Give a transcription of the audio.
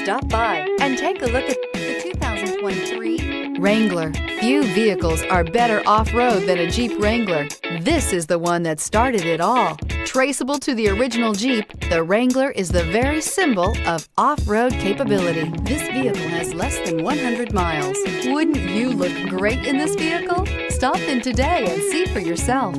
Stop by and take a look at the 2023 Wrangler. Few vehicles are better off-road than a Jeep Wrangler. This is the one that started it all. Traceable to the original Jeep, the Wrangler is the very symbol of off-road capability. This vehicle has less than 100 miles. Wouldn't you look great in this vehicle? Stop in today and see for yourself.